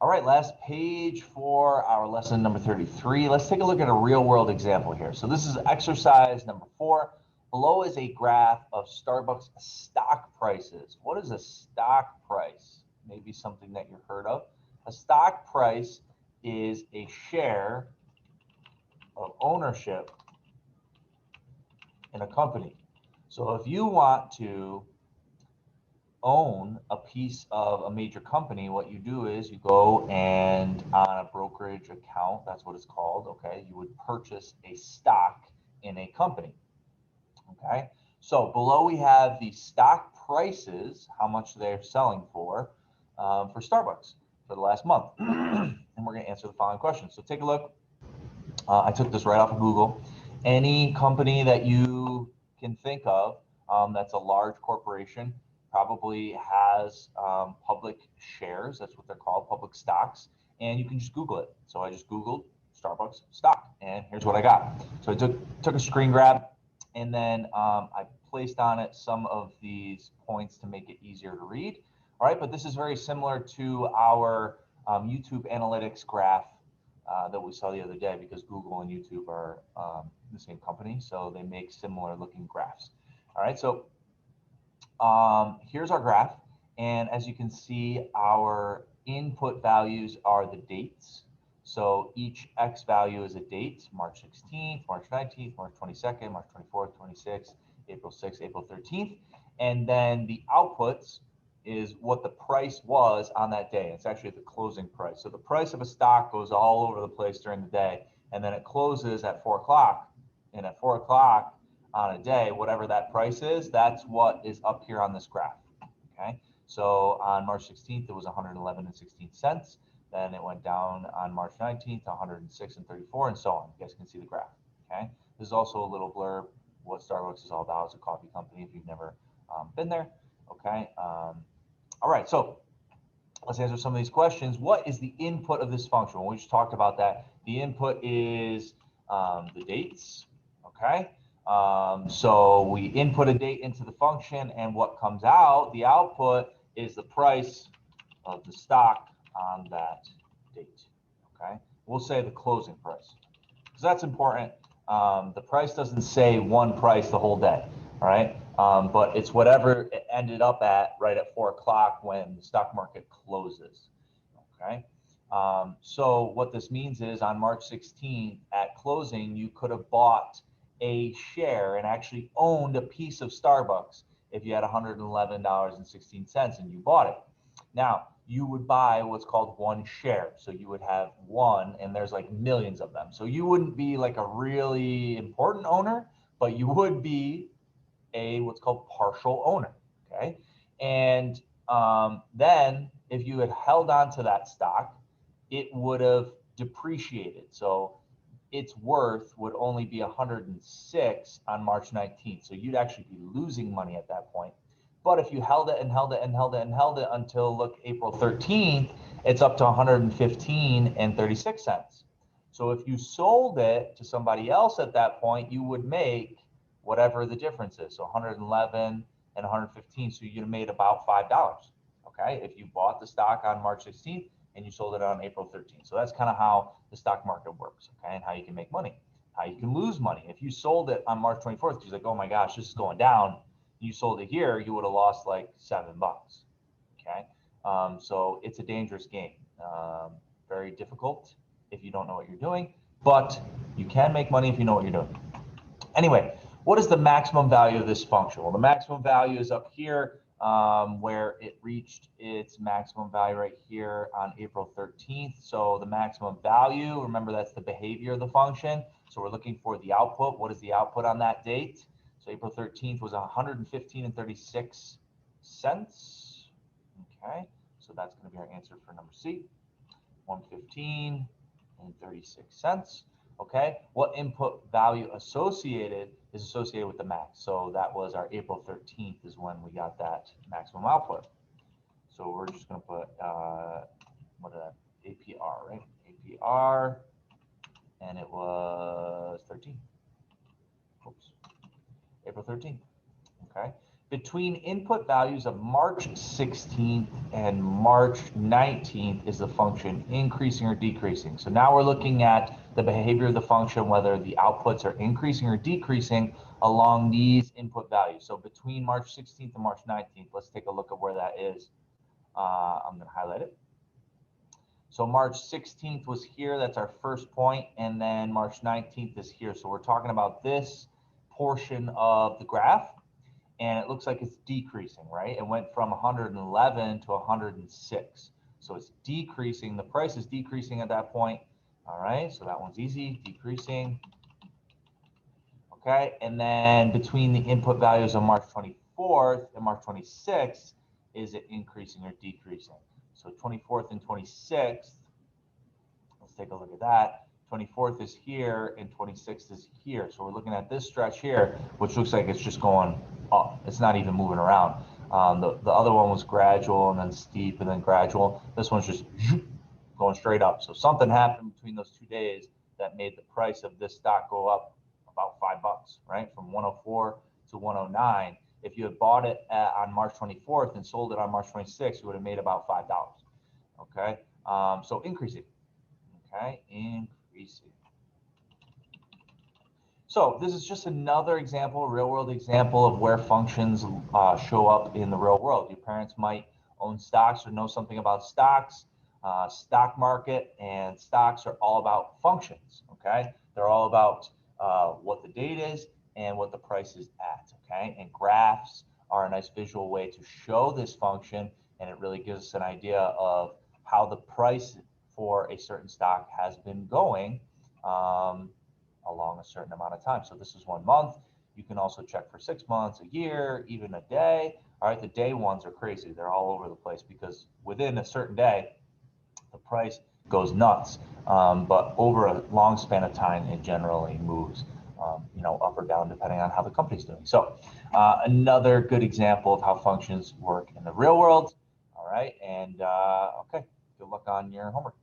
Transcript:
All right, last page for our lesson number 33. Let's take a look at a real world example here. So this is exercise number 4. Below is a graph of Starbucks stock prices. What is a stock price? Maybe something that you've heard of. A stock price is a share of ownership in a company. So if you want to own a piece of a major company, what you do is you go and on a brokerage account, that's what it's called, okay, you would purchase a stock in a company, okay? So below we have the stock prices, how much they're selling for Starbucks for the last month. And we're going to answer the following questions. So take a look. I took this right off of Google. Any company that you can think of that's a large corporation probably has public shares. That's what they're called, public stocks. And you can just Google it. So I just Googled Starbucks stock, and here's what I got. So I took a screen grab, and then I placed on it some of these points to make it easier to read. All right, but this is very similar to our YouTube analytics graph that we saw the other day, because Google and YouTube are the same company, so they make similar looking graphs. All right, so here's our graph, and as you can see, our input values are the dates. So each X value is a date: March 16th, March 19th, March 22nd, March 24th, 26th, April 6th, April 13th. And then the outputs is what the price was on that day. It's actually the closing price. So the price of a stock goes all over the place during the day, and then it closes at 4 o'clock. And at 4 o'clock on a day, whatever that price is, that's what is up here on this graph. Okay. So on March 16th, it was 111.16 cents. Then it went down on March 19th to 106.34, and so on. You guys can see the graph. Okay. This is also a little blurb what Starbucks is all about. It's a coffee company if you've never been there. Okay. All right. So let's answer some of these questions. What is the input of this function? Well, we just talked about that. The input is the dates. Okay. So we input a date into the function, and what comes out, the output, is the price of the stock on that date. Okay. We'll say the closing price, because that's important. The price doesn't say one price the whole day. All right. But it's whatever it ended up at right at 4 o'clock when the stock market closes. Okay. So what this means is on March 16th at closing, you could have bought a share and actually owned a piece of Starbucks if you had $111.16 and you bought it. Now, you would buy what's called one share. So you would have one, and there's like millions of them. So you wouldn't be like a really important owner, but you would be a what's called partial owner. Okay. And then if you had held on to that stock, it would have depreciated. So its worth would only be 106 on March 19th. So you'd actually be losing money at that point. But if you held it and held it and held it and held it until, look, April 13th, it's up to 115.36. So if you sold it to somebody else at that point, you would make whatever the difference is. So 111 and 115. So you'd have made about $5. Okay. If you bought the stock on March 16th and you sold it on April 13th. So that's kind of how the stock market works. Okay. And how you can make money, how you can lose money. If you sold it on March 24th, you're like, oh my gosh, this is going down. You sold it here, you would have lost like $7. Okay. So it's a dangerous game. Very difficult if you don't know what you're doing, but you can make money if you know what you're doing. Anyway, what is the maximum value of this function? Well, the maximum value is up here, where it reached its maximum value right here on April 13th. So the maximum value, remember that's the behavior of the function. So we're looking for the output. What is the output on that date? So April 13th was 115.36 cents. Okay, so that's going to be our answer for number C, 115.36 cents. Okay, what input value is associated with the max? So that was our April 13th is when we got that maximum output. So we're just going to put what is that? APR, right? APR, and it was 13. Oops. April 13th. Okay. Between input values of March 16th and March 19th is the function increasing or decreasing. So now we're looking at the behavior of the function, whether the outputs are increasing or decreasing along these input values. So between March 16th and March 19th, let's take a look at where that is. I'm going to highlight it. So March 16th was here, that's our first point, and then March 19th is here. So we're talking about this portion of the graph, and it looks like it's decreasing, right? It went from 111 to 106. So it's decreasing, the price is decreasing at that point. All right, so that one's easy, decreasing. Okay, and then between the input values on March 24th and March 26th, is it increasing or decreasing? So 24th and 26th, let's take a look at that. 24th is here and 26th is here. So we're looking at this stretch here, which looks like it's just going up. It's not even moving around. The other one was gradual and then steep and then gradual. This one's just going straight up. So something happened between those 2 days that made the price of this stock go up about $5, right? From 104 to 109. If you had bought it on March 24th and sold it on March 26th, you would have made about $5. Okay, so increasing. Okay, increasing. So this is just another example, real world example of where functions show up in the real world. Your parents might own stocks or know something about stocks. Stock market and stocks are all about functions. Okay, they're all about what the date is and what the price is at. Okay, and graphs are a nice visual way to show this function, and it really gives us an idea of how the price for a certain stock has been going along a certain amount of time. So this is 1 month. You can also check for 6 months, a year, even a day. All right, the day ones are crazy. They're all over the place because within a certain day, the price goes nuts. But over a long span of time, it generally moves, up or down depending on how the company's doing. So another good example of how functions work in the real world. All right, and okay, good luck on your homework.